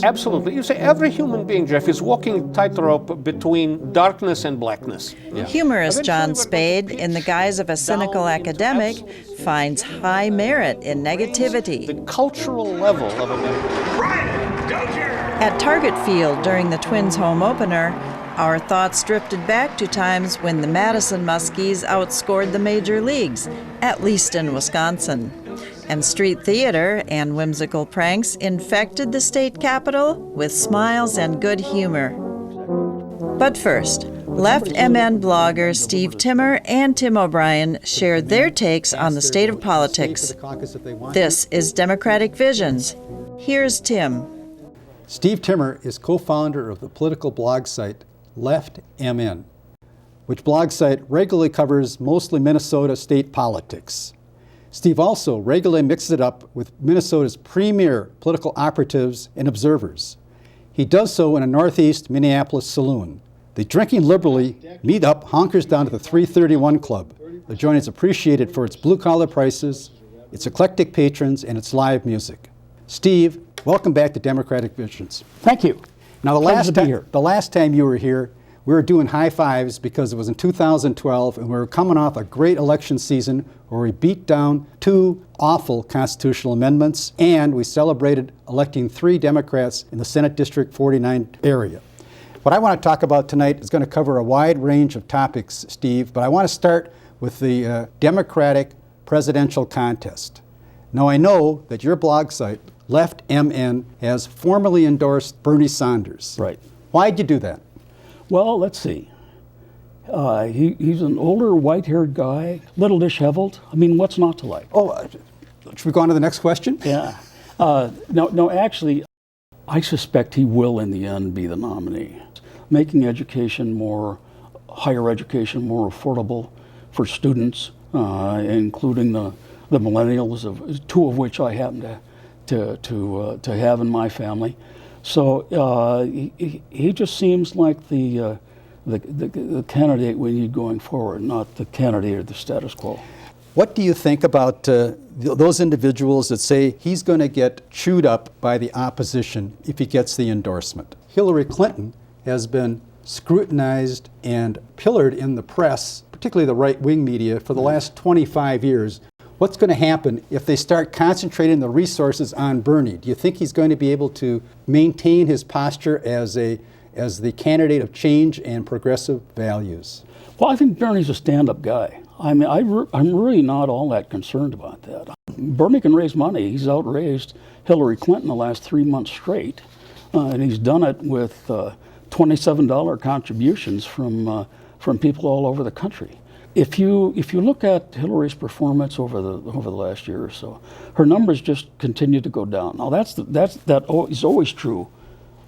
Absolutely. You say every human being, Jeff, is walking tightrope between darkness and blackness. Yeah. Humorist Jon Spayde, in the guise of a cynical academic, finds high merit in negativity. The cultural level of America. At Target Field during the Twins' home opener, our thoughts drifted back to times when the Madison Muskies outscored the major leagues, at least in Wisconsin. And street theater and whimsical pranks infected the state capitol with smiles and good humor. But first, Left MN bloggers Steve Timmer and Tim O'Brien shared their takes on the state of politics. This is Democratic Visions. Here's Tim. Steve Timmer is co-founder of the political blog site Left MN, which blog site regularly covers mostly Minnesota state politics. Steve also regularly mixes it up with Minnesota's premier political operatives and observers. He does so in a Northeast Minneapolis saloon. The Drinking Liberally meet-up honkers down to the 331 Club. The joint is appreciated for its blue-collar prices, its eclectic patrons, and its live music. Steve, welcome back to Democratic Visions. Thank you. Now, the last time you were here, we were doing high fives because it was in 2012 and we were coming off a great election season where we beat down 2 awful constitutional amendments and we celebrated electing 3 Democrats in the Senate District 49 area. What I want to talk about tonight is going to cover a wide range of topics, Steve, but I want to start with the Democratic presidential contest. Now, I know that your blog site, Left MN, has formally endorsed Bernie Sanders. Right. Why'd you do that? Well, let's see. He's an older, white-haired guy, little disheveled. I mean, what's not to like? Oh, should we go on to the next question? Yeah. No, actually, I suspect he will, in the end, be the nominee. Making education higher education more affordable for students, including the millennials, 2 of which I happen to have in my family. So he just seems like the candidate we need going forward, not the candidate of the status quo. What do you think about those individuals that say he's going to get chewed up by the opposition if he gets the endorsement? Hillary Clinton has been scrutinized and pillared in the press, particularly the right-wing media, for the last 25 years. What's going to happen if they start concentrating the resources on Bernie? Do you think he's going to be able to maintain his posture as the candidate of change and progressive values? Well, I think Bernie's a stand-up guy. I mean, I'm really not all that concerned about that. Bernie can raise money. He's outraised Hillary Clinton the last 3 months straight, and he's done it with $27 contributions from people all over the country. If you look at Hillary's performance over the last year or so, her numbers just continue to go down. Now that is always true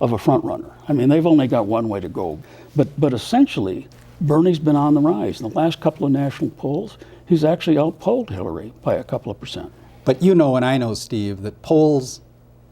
of a front runner. I mean, they've only got one way to go. But essentially, Bernie's been on the rise. In the last couple of national polls, he's actually outpolled Hillary by a couple of percent. But you know and I know, Steve, that polls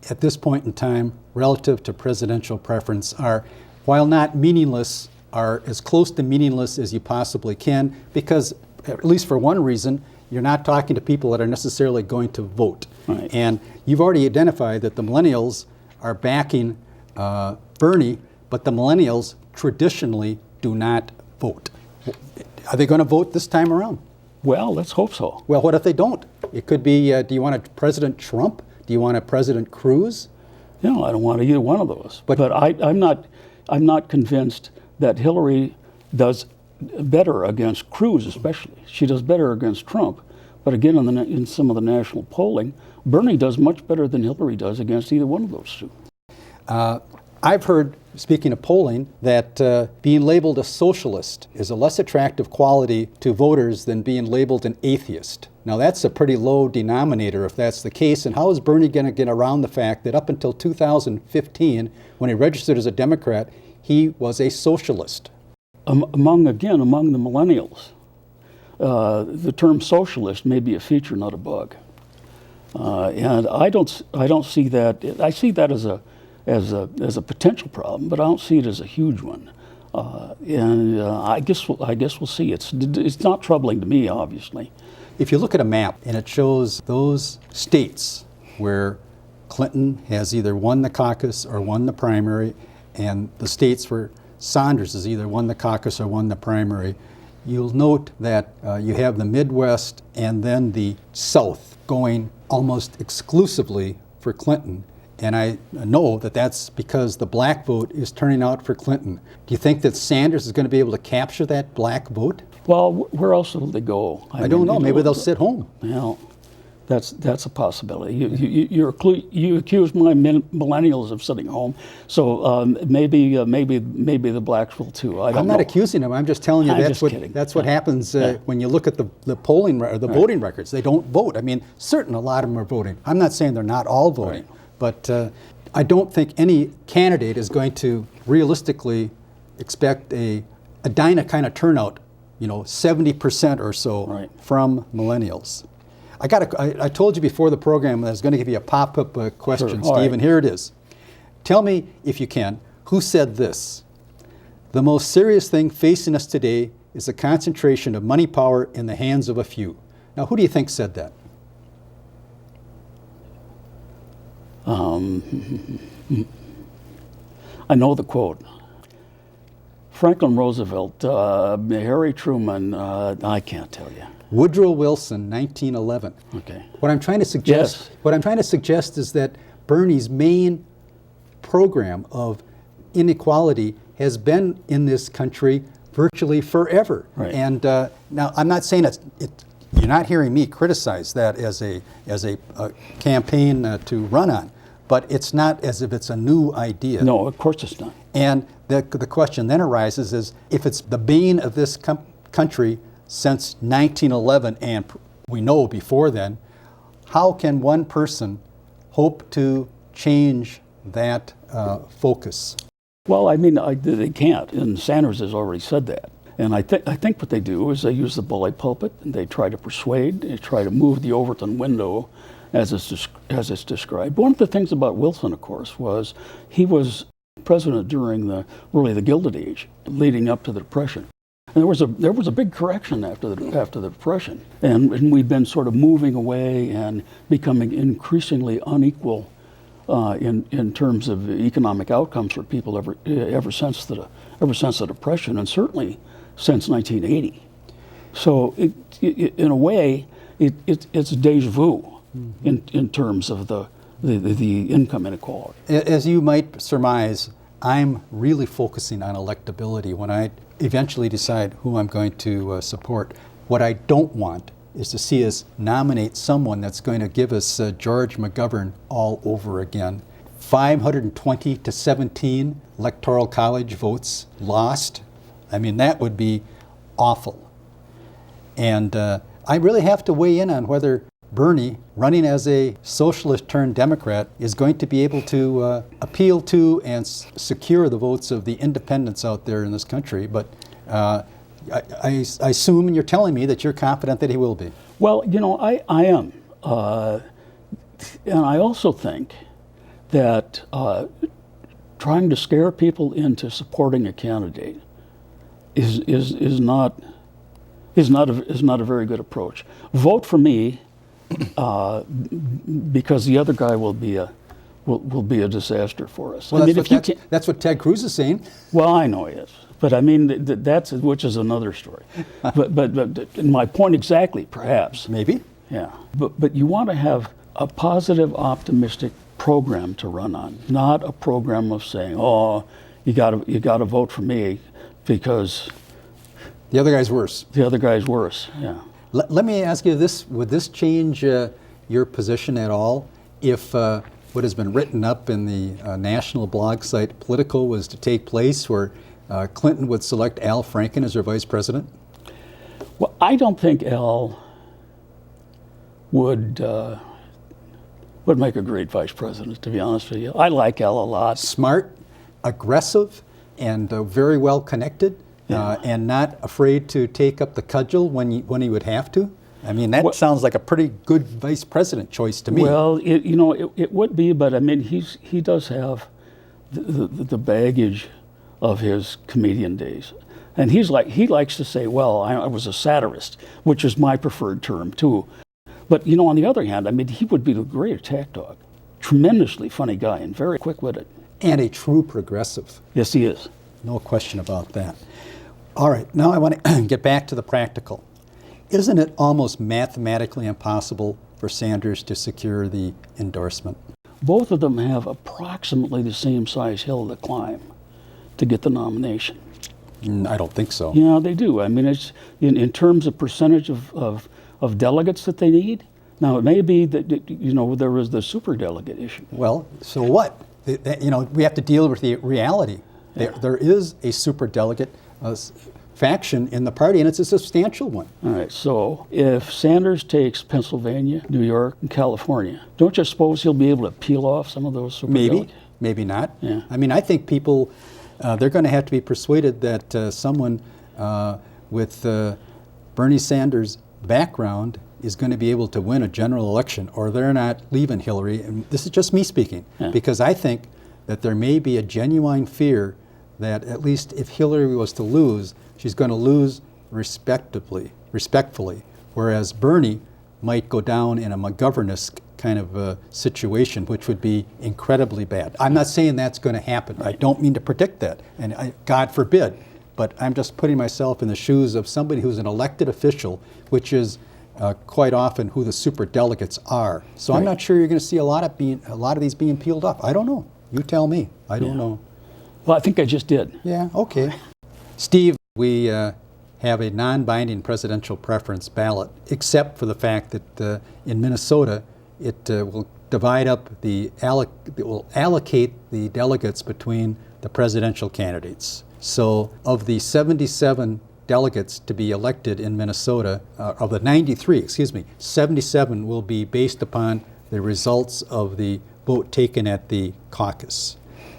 at this point in time relative to presidential preference are, while not meaningless, are as close to meaningless as you possibly can, because, at least for one reason, you're not talking to people that are necessarily going to vote. Right. And you've already identified that the millennials are backing Bernie, but the millennials traditionally do not vote. Are they going to vote this time around? Well, let's hope so. Well, what if they don't? It could be, do you want a President Trump? Do you want a President Cruz? No, I don't want either one of those. But I'm not convinced that Hillary does better against Cruz, especially. She does better against Trump. But again, in some of the national polling, Bernie does much better than Hillary does against either one of those 2. I've heard, speaking of polling, that being labeled a socialist is a less attractive quality to voters than being labeled an atheist. Now, that's a pretty low denominator if that's the case. And how is Bernie going to get around the fact that up until 2015, when he registered as a Democrat, he was a socialist? Among the millennials, the term socialist may be a feature, not a bug. And I don't see that. I see that as a potential problem, but I don't see it as a huge one. I guess we'll see. It's not troubling to me, obviously. If you look at a map and it shows those states where Clinton has either won the caucus or won the primary, and the states where Sanders has either won the caucus or won the primary, you'll note that you have the Midwest and then the South going almost exclusively for Clinton. And I know that that's because the black vote is turning out for Clinton. Do you think that Sanders is going to be able to capture that black vote? Well, where else will they go? I don't know. Maybe they'll sit home. Well, that's a possibility. You accuse my millennials of sitting home, so maybe the blacks will too. I'm not accusing them. I'm just telling you that's what happens when you look at the polling or the voting records. They don't vote. I mean, a lot of them are voting. I'm not saying they're not all voting, but I don't think any candidate is going to realistically expect a Edina kind of turnout. 70% or so from millennials. I told you before the program that I was going to give you a pop-up question, Sure. Steve, and here it is. Tell me, if you can, who said this? The most serious thing facing us today is the concentration of money power in the hands of a few. Now, who do you think said that? I know the quote. Franklin Roosevelt, Harry Truman, I can't tell you. Woodrow Wilson, 1911. Okay. What I'm trying to suggest is that Bernie's main program of inequality has been in this country virtually forever. Right. And now I'm not saying you're not hearing me criticize that as a campaign to run on, but it's not as if it's a new idea. No, of course it's not. And the question then arises is, if it's the bane of this country since 1911, and we know before then, how can one person hope to change that focus? Well, I mean, they can't, and Sanders has already said that. And I think what they do is they use the bully pulpit, and they try to persuade, they try to move the Overton window, as it's described. One of the things about Wilson, of course, was he was president during the Gilded Age, leading up to the Depression. And there was a big correction after the Depression, and we've been sort of moving away and becoming increasingly unequal in terms of economic outcomes for people ever since the Depression, and certainly since 1980. So in a way, it's deja vu in terms of the income inequality. As you might surmise, I'm really focusing on electability when I eventually decide who I'm going to support. What I don't want is to see us nominate someone that's going to give us George McGovern all over again. 520 to 17 electoral college votes lost. I mean, that would be awful. And I really have to weigh in on whether Bernie, running as a socialist turned Democrat, is going to be able to appeal to and secure the votes of the independents out there in this country. But I assume, and you're telling me, that you're confident that he will be. Well, I am. And I also think that trying to scare people into supporting a candidate is not a very good approach. Vote for me. Because the other guy will be a disaster for us. Well, I mean, that's what Ted Cruz is saying. Well, I know he is, but I mean which is another story. but my point exactly, perhaps. Maybe. Yeah. But you want to have a positive, optimistic program to run on, not a program of saying, "Oh, you got to vote for me because the other guy's worse." The other guy's worse. Yeah. Let me ask you this, would this change your position at all if what has been written up in the national blog site Politico was to take place, where Clinton would select Al Franken as her vice president? Well, I don't think Al would make a great vice president, to be honest with you. I like Al a lot. Smart, aggressive, and very well connected. And not afraid to take up the cudgel when he would have to? I mean, that sounds like a pretty good vice president choice to me. Well, it would be, but I mean, he does have the baggage of his comedian days. And he likes to say, well, I was a satirist, which is my preferred term too. But on the other hand, I mean, he would be a great attack dog. tremendously funny guy and very quick-witted. And a true progressive. Yes, he is. No question about that. All right, now I want to get back to the practical. Isn't it almost mathematically impossible for Sanders to secure the endorsement? Both of them have approximately the same size hill to climb to get the nomination. I don't think so. Yeah, they do. I mean, it's in terms of percentage of delegates that they need. Now, it may be that, you know, there is the superdelegate issue. Well, so what? You know, we have to deal with the reality. Yeah. There is a superdelegate faction in the party, and it's a substantial one. All right, so if Sanders takes Pennsylvania, New York, and California, don't you suppose he'll be able to peel off some of those superdelegates? Maybe, maybe not. Yeah. I mean, I think people, they're going to have to be persuaded that someone with Bernie Sanders' background is going to be able to win a general election, or they're not leaving Hillary. And this is just me speaking, because I think that there may be a genuine fear that at least if Hillary was to lose, she's going to lose respectfully, whereas Bernie might go down in a McGovern-esque kind of situation, which would be incredibly bad. I'm not saying that's going to happen. I don't mean to predict that, and God forbid, but I'm just putting myself in the shoes of somebody who's an elected official, which is quite often who the superdelegates are. So I'm not sure you're going to see a lot of these being peeled off. I don't know. You tell me. I don't know. Well, I think I just did. Yeah, okay. Steve, we have a non-binding presidential preference ballot, except for the fact that in Minnesota, it will divide up it will allocate the delegates between the presidential candidates. So of the 77 delegates to be elected in Minnesota, of the 93, 77 will be based upon the results of the vote taken at the caucus.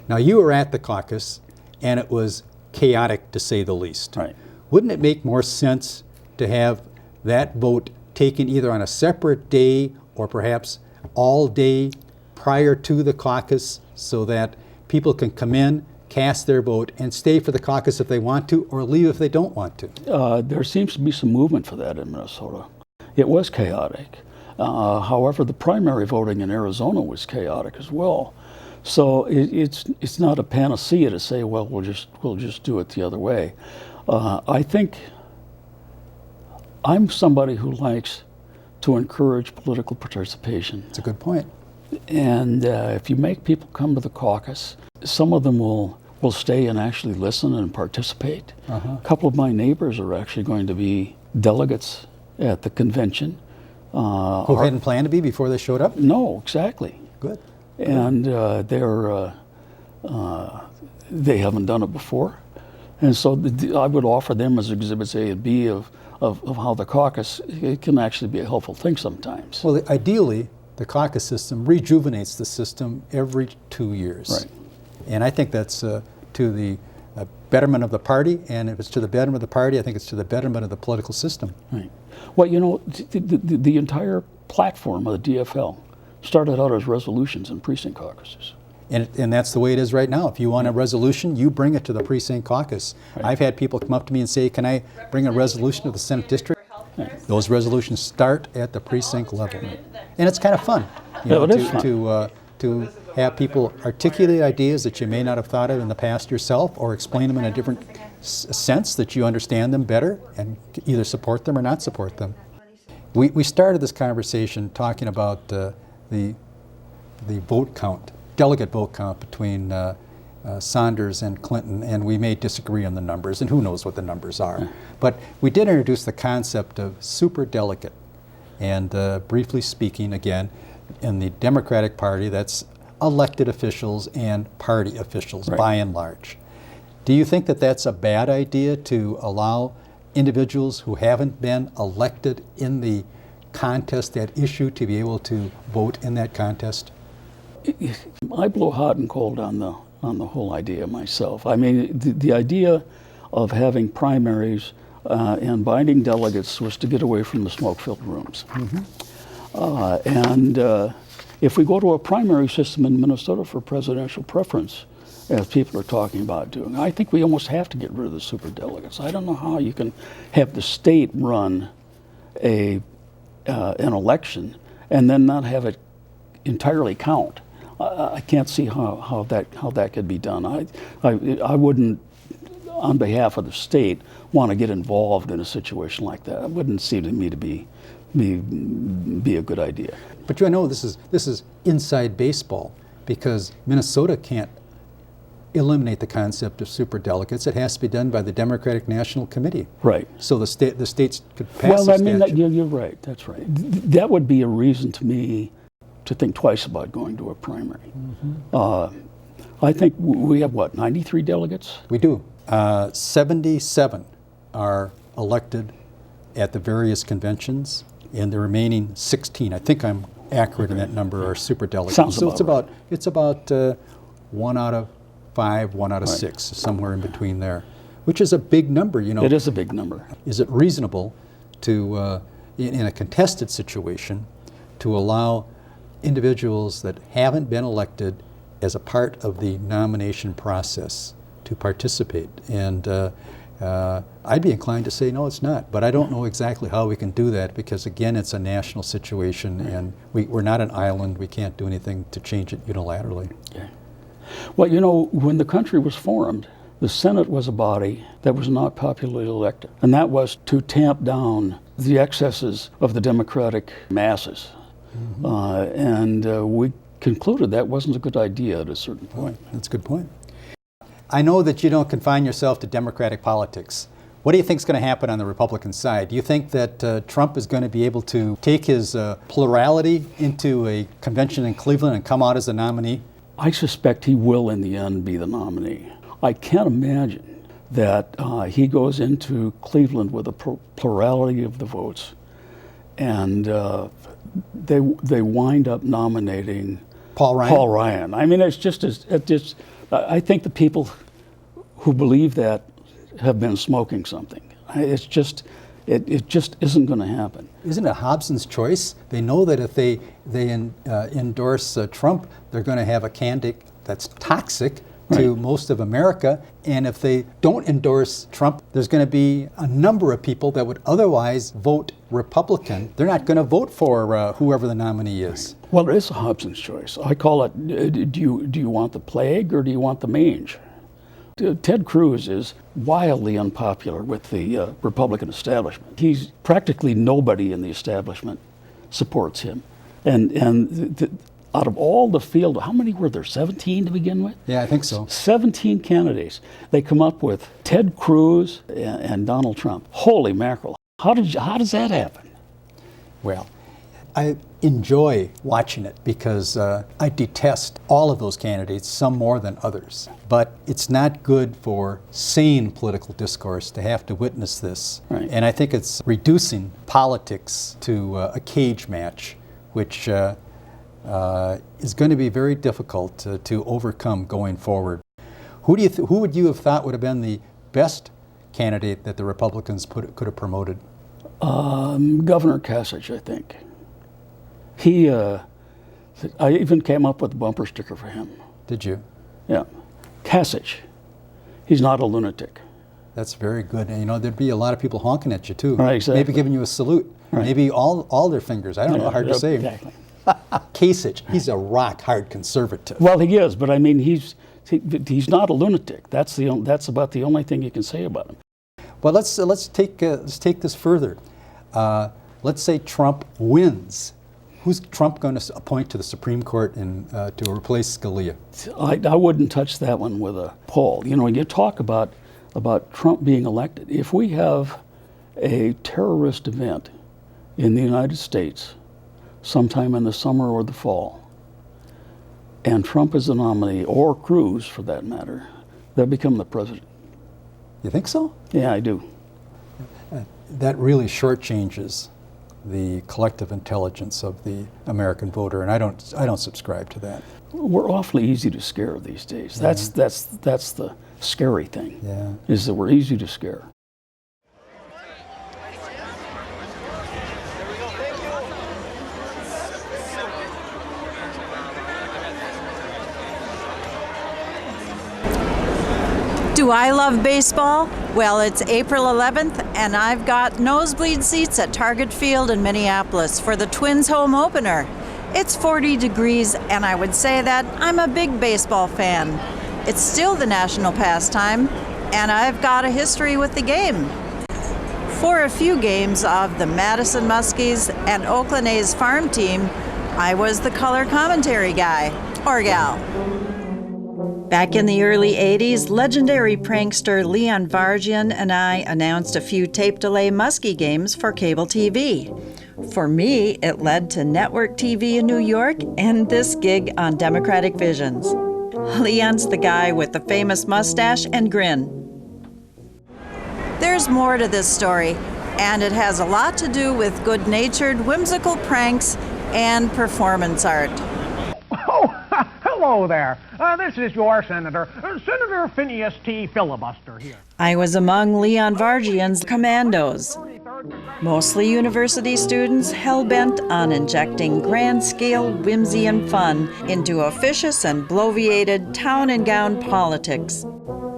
Now, you were at the caucus, and it was chaotic, to say the least. Right. Wouldn't it make more sense to have that vote taken either on a separate day or perhaps all day prior to the caucus, so that people can come in, cast their vote, and stay for the caucus if they want to, or leave if they don't want to? There seems to be some movement for that in Minnesota. It was chaotic. However, the primary voting in Arizona was chaotic as well. So it's not a panacea to say, well, we'll just do it the other way. I think I'm somebody who likes to encourage political participation. That's a good point. And if you make people come to the caucus, some of them will stay and actually listen and participate. A couple of my neighbors are actually going to be delegates at the convention. Who hadn't planned to be before they showed up? No, exactly. Good. And they haven't done it before. And so I would offer them as exhibits A and B of how the caucus, it can actually be a helpful thing sometimes. Well, ideally, the caucus system rejuvenates the system every 2 years. Right. And I think that's to the betterment of the party, and if it's to the betterment of the party, I think it's to the betterment of the political system. Right. Well, you know, the entire platform of the DFL started out as resolutions in precinct caucuses. And that's the way it is right now. If you want a resolution, you bring it to the precinct caucus. Right. I've had people come up to me and say, can I bring a resolution to the Senate district? Right. Those resolutions start at the precinct level. And it's kind of fun, It is fun. To have people articulate ideas that you may not have thought of in the past yourself, or explain them in a different sense that you understand them better and either support them or not support them. We started this conversation talking about the vote count, delegate vote count between Sanders and Clinton, and we may disagree on the numbers, and who knows what the numbers are. But we did introduce the concept of superdelegate, and briefly speaking, again, in the Democratic Party, that's elected officials and party officials, right, by and large. Do you think that that's a bad idea, to allow individuals who haven't been elected in the contest at issue to be able to vote in that contest? I blow hot and cold on the whole idea myself. I mean, the idea of having primaries and binding delegates was to get away from the smoke-filled rooms. If we go to a primary system in Minnesota for presidential preference, as people are talking about doing, I think we almost have to get rid of the superdelegates. I don't know how you can have the state run an election and then not have it entirely count. I can't see how that could be done. I wouldn't, on behalf of the state, want to get involved in a situation like that. It wouldn't seem to me to be a good idea. But you know, this is inside baseball, because Minnesota can't eliminate the concept of superdelegates. It has to be done by the Democratic National Committee. Right. So the states could pass. Well, I mean, you're right. That's right. That would be a reason to me to think twice about going to a primary. I think we have, what, 93 delegates? We do. 77 are elected at the various conventions, and the remaining 16, I think I'm accurate in that number, are superdelegates. Sounds so about it's about 1 out of 5, 1 out of 6, somewhere in between there, which is a big number, you know. It is a big number. Is it reasonable to, in a contested situation, to allow individuals that haven't been elected as a part of the nomination process to participate? And I'd be inclined to say no, it's not. But I don't know exactly how we can do that, because again, it's a national situation, and we're not an island. We can't do anything to change it unilaterally. Okay. Well, you know, when the country was formed, the Senate was a body that was not popularly elected, and that was to tamp down the excesses of the Democratic masses. We concluded that wasn't a good idea at a certain point. That's a good point. I know that you don't confine yourself to Democratic politics. What do you think is going to happen on the Republican side? Do you think that Trump is going to be able to take his plurality into a convention in Cleveland and come out as the nominee? I suspect he will, in the end, be the nominee. I can't imagine that he goes into Cleveland with a plurality of the votes, and they wind up nominating Paul Ryan. I mean, I think the people who believe that have been smoking something. It just isn't going to happen. Isn't it Hobson's choice? They know that if they endorse Trump, they're going to have a candidate that's toxic to most of America. And if they don't endorse Trump, there's going to be a number of people that would otherwise vote Republican. They're not going to vote for whoever the nominee is. Well, it is a Hobson's choice. I call it, do you want the plague or do you want the mange? Ted Cruz is wildly unpopular with the Republican establishment. He's practically nobody in the establishment supports him. And out of all the field, how many were there? 17 to begin with? Yeah, I think so. 17 candidates. They come up with Ted Cruz and Donald Trump. Holy mackerel. How does that happen? Well, I enjoy watching it because I detest all of those candidates, some more than others. But it's not good for sane political discourse to have to witness this. Right. And I think it's reducing politics to a cage match, which is going to be very difficult to overcome going forward. Who would you have thought would have been the best candidate that the Republicans could have promoted? Governor Kasich, I think. I even came up with a bumper sticker for him. Did you? Yeah. Kasich. He's not a lunatic. That's very good. And you know, there'd be a lot of people honking at you too. Right, exactly. Maybe giving you a salute. Right. Maybe all their fingers. I don't know, hard to say. Exactly. Kasich, he's a rock-hard conservative. Well, he is, but I mean, he's not a lunatic. That's about the only thing you can say about him. Well, let's take this further. Let's say Trump wins. Who's Trump going to appoint to the Supreme Court and to replace Scalia? I wouldn't touch that one with a poll. You know, you talk about Trump being elected. If we have a terrorist event in the United States sometime in the summer or the fall, and Trump is the nominee, or Cruz for that matter, they'll become the president. You think so? Yeah, I do. That really shortchanges the collective intelligence of the American voter, and I don't subscribe to that. We're awfully easy to scare these days. Yeah. That's the scary thing. Yeah. Is that we're easy to scare. Do I love baseball? Well, it's April 11th, and I've got nosebleed seats at Target Field in Minneapolis for the Twins home opener. It's 40 degrees, and I would say that I'm a big baseball fan. It's still the national pastime, and I've got a history with the game. For a few games of the Madison Muskies and Oakland A's farm team, I was the color commentary guy, or gal. Back in the early 80s, legendary prankster Leon Varjian and I announced a few tape delay Muskie games for cable TV. For me, it led to network TV in New York and this gig on Democratic Visions. Leon's the guy with the famous mustache and grin. There's more to this story, and it has a lot to do with good-natured, whimsical pranks and performance art. Oh, hello there. This is your Senator, Senator Phineas T. Filibuster here. I was among Leon Varjian's commandos, mostly university students hell-bent on injecting grand-scale whimsy and fun into officious and bloviated town-and-gown politics.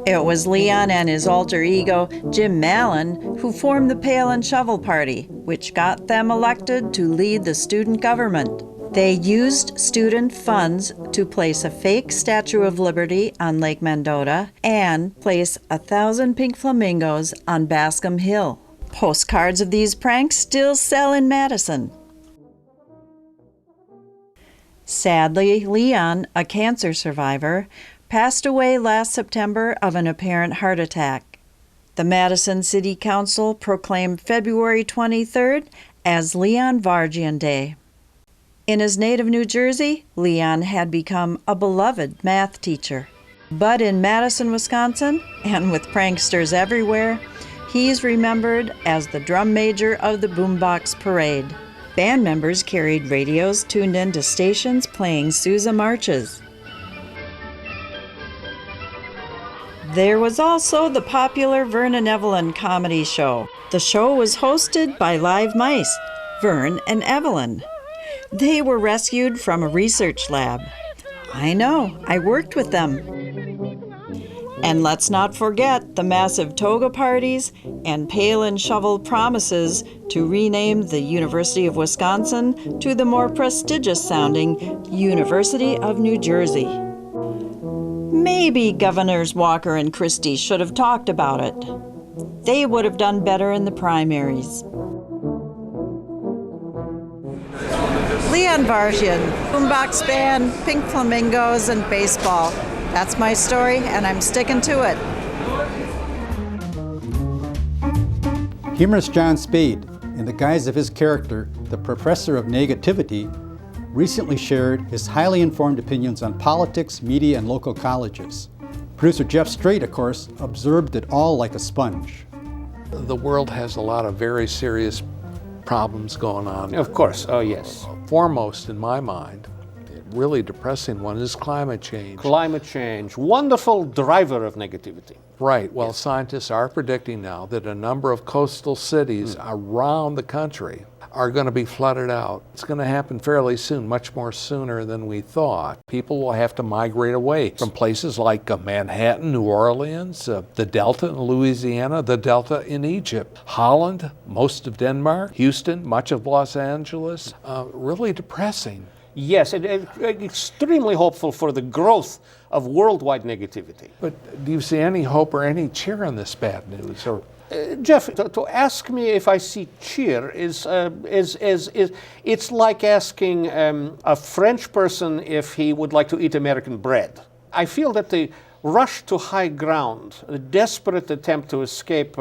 It was Leon and his alter ego, Jim Mallon, who formed the Pail Shovel Party, which got them elected to lead the student government. They used student funds to place a fake Statue of Liberty on Lake Mendota and place 1,000 pink flamingos on Bascom Hill. Postcards of these pranks still sell in Madison. Sadly, Leon, a cancer survivor, passed away last September of an apparent heart attack. The Madison City Council proclaimed February 23rd as Leon Varjian Day. In his native New Jersey, Leon had become a beloved math teacher. But in Madison, Wisconsin, and with pranksters everywhere, he's remembered as the drum major of the boombox parade. Band members carried radios tuned into stations playing Sousa marches. There was also the popular Vern and Evelyn comedy show. The show was hosted by live mice, Vern and Evelyn. They were rescued from a research lab. I know, I worked with them. And let's not forget the massive toga parties and Pail Shovel promises to rename the University of Wisconsin to the more prestigious-sounding University of New Jersey. Maybe Governors Walker and Christie should have talked about it. They would have done better in the primaries. Leon Varjian, boombox band, pink flamingos, and baseball. That's my story, and I'm sticking to it. Humorist Jon Spayde, in the guise of his character, the Professor of Negativity, recently shared his highly informed opinions on politics, media, and local colleges. Producer Jeff Strait, of course, absorbed it all like a sponge. The world has a lot of very serious problems going on. Of course, oh yes. Foremost in my mind, a really depressing one, is climate change. Climate change, wonderful driver of negativity. Right, well, scientists are predicting now that a number of coastal cities around the country are going to be flooded out. It's going to happen fairly soon, much more sooner than we thought. People will have to migrate away from places like Manhattan, New Orleans, the Delta in Louisiana, the Delta in Egypt, Holland, most of Denmark, Houston, much of Los Angeles. Really depressing. Yes, extremely hopeful for the growth of worldwide negativity. But do you see any hope or any cheer in this bad news? Or Jeff, to ask me if I see cheer is it's like asking a French person if he would like to eat American bread. I feel that the rush to high ground, the desperate attempt to escape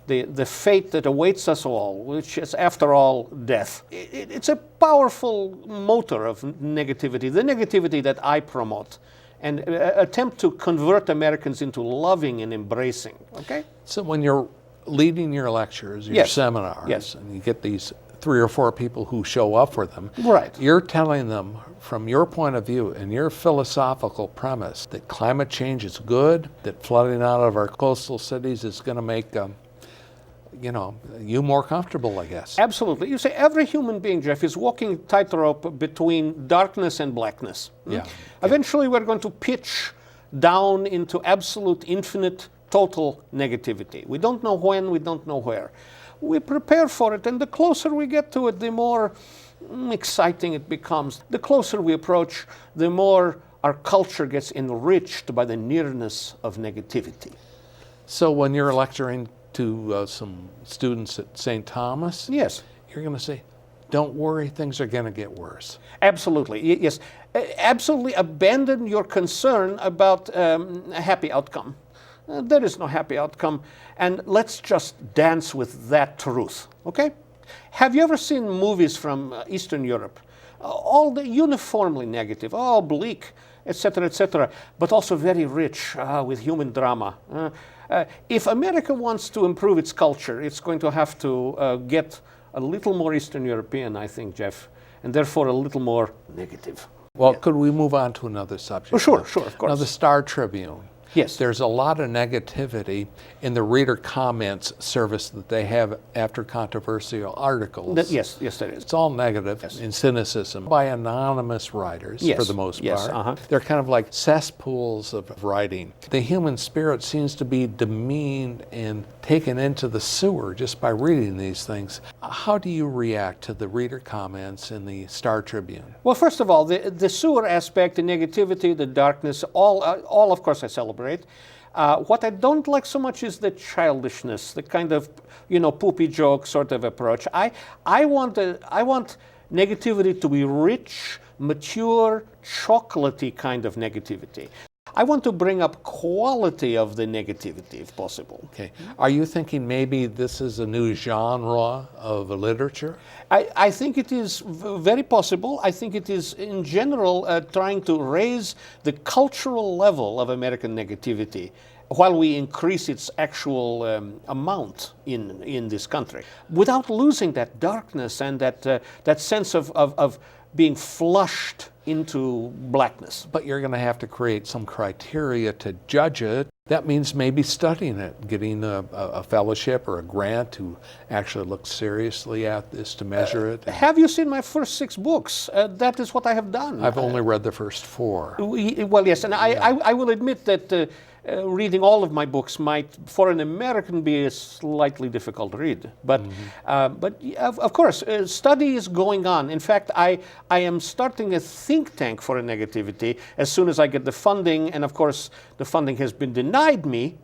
the fate that awaits us all, which is, after all, death. It's a powerful motor of negativity, the negativity that I promote, and attempt to convert Americans into loving and embracing, okay? So when you're leading your lectures, your seminars, and you get these 3 or 4 people who show up for them, right, you're telling them from your point of view and your philosophical premise that climate change is good, that flooding out of our coastal cities is going to make you more comfortable, I guess. Absolutely. You say every human being, Jeff, is walking tightrope between darkness and blackness. Yeah. Eventually we're going to pitch down into absolute, infinite, total negativity. We don't know when, we don't know where. We prepare for it, and the closer we get to it, the more exciting it becomes. The closer we approach, the more our culture gets enriched by the nearness of negativity. So when you're lecturing to some students at St. Thomas, Yes. you're going to say, don't worry, things are going to get worse. Absolutely, yes. Absolutely abandon your concern about a happy outcome. There is no happy outcome, and let's just dance with that truth, okay? Have you ever seen movies from Eastern Europe? All the uniformly negative, all bleak, etc., but also very rich with human drama. If America wants to improve its culture, it's going to have to get a little more Eastern European, I think, Jeff, and therefore a little more negative. Well, could we move on to another subject? Oh, sure, of course. Now, the Star Tribune. Yes. There's a lot of negativity in the reader comments service that they have after controversial articles. Yes, there is. It's all negative and cynicism by anonymous writers for the most part. They're kind of like cesspools of writing. The human spirit seems to be demeaned and taken into the sewer just by reading these things. How do you react to the reader comments in the Star Tribune? Well, first of all, the sewer aspect, the negativity, the darkness, all of course I celebrate. What I don't like so much is the childishness, the kind of, poopy joke sort of approach. I want negativity to be rich, mature, chocolatey kind of negativity. I want to bring up quality of the negativity, if possible. Okay. Are you thinking maybe this is a new genre of literature? I think it is very possible. I think it is, in general, trying to raise the cultural level of American negativity while we increase its actual amount in this country, without losing that darkness and that sense of being flushed into blackness. But you're going to have to create some criteria to judge it. That means maybe studying it, getting a fellowship or a grant to actually look seriously at this, to measure it. Have you seen my first 6 books? That is what I have done. I've only read the first 4. Well, yes, and I will admit that reading all of my books might, for an American, be a slightly difficult read. But of course, study is going on. In fact, I am starting a think tank for negativity as soon as I get the funding. And of course, the funding has been denied me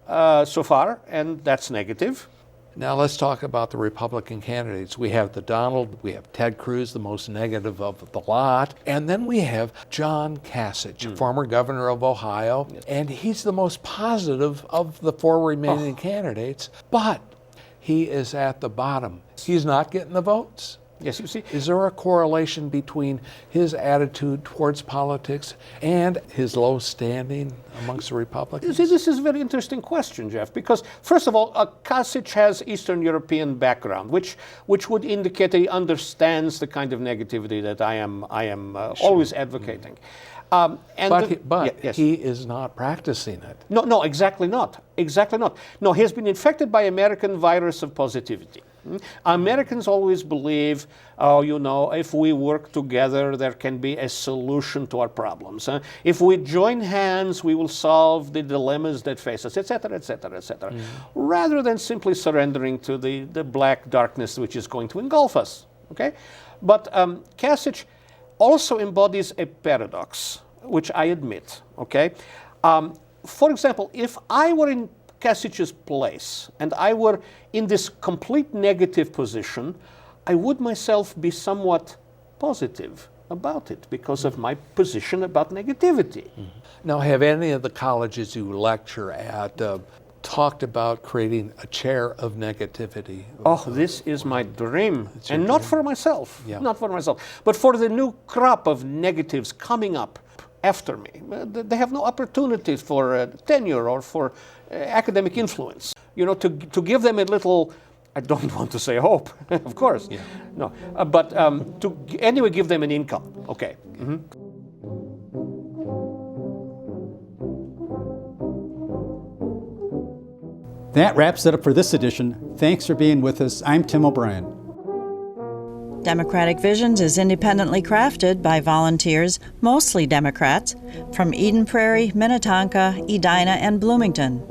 so far, and that's negative. Now let's talk about the Republican candidates. We have Donald, we have Ted Cruz, the most negative of the lot, and then we have John Kasich, former governor of Ohio, and he's the most positive of the 4 remaining candidates, but he is at the bottom. He's not getting the votes. Yes, you see. Is there a correlation between his attitude towards politics and his low standing amongst the Republicans? See, this is a very interesting question, Jeff, because first of all, Kasich has Eastern European background, which would indicate that he understands the kind of negativity that I am always advocating. But he is not practicing it. No, exactly not. No, he has been infected by American virus of positivity. Americans always believe, if we work together, there can be a solution to our problems. If we join hands, we will solve the dilemmas that face us, etc., rather than simply surrendering to the black darkness which is going to engulf us. Okay, but Kasich also embodies a paradox, which I admit. Okay, for example, if I were in Kasich's place and I were in this complete negative position, I would myself be somewhat positive about it because of my position about negativity. Now, have any of the colleges you lecture at talked about creating a chair of negativity? Oh, this is my dream, and not for myself, not for myself, but for the new crop of negatives coming up after me. They have no opportunities for tenure or for academic influence. To give them a little, I don't want to say hope, of course, no, but to anyway give them an income. Okay. That wraps it up for this edition. Thanks for being with us. I'm Tim O'Brien. Democratic Visions is independently crafted by volunteers, mostly Democrats, from Eden Prairie, Minnetonka, Edina, and Bloomington.